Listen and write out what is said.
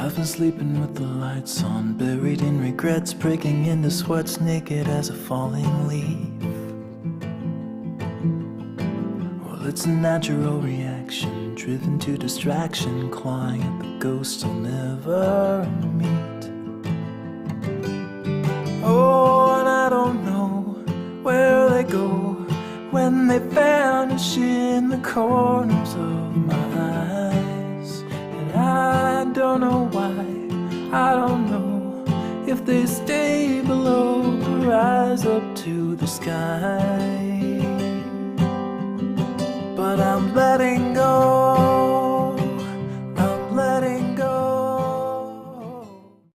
I've been sleeping with the lights on, buried in regrets, breaking into sweats, naked as a falling leaf. Well, it's a natural reaction, driven to distraction, clawing at the ghosts I'll never meet. Oh, and I don't know where they go when they vanish in the corners of my eyes. And I don't know why, I don't know if they stay below or rise up to the sky. But I'm letting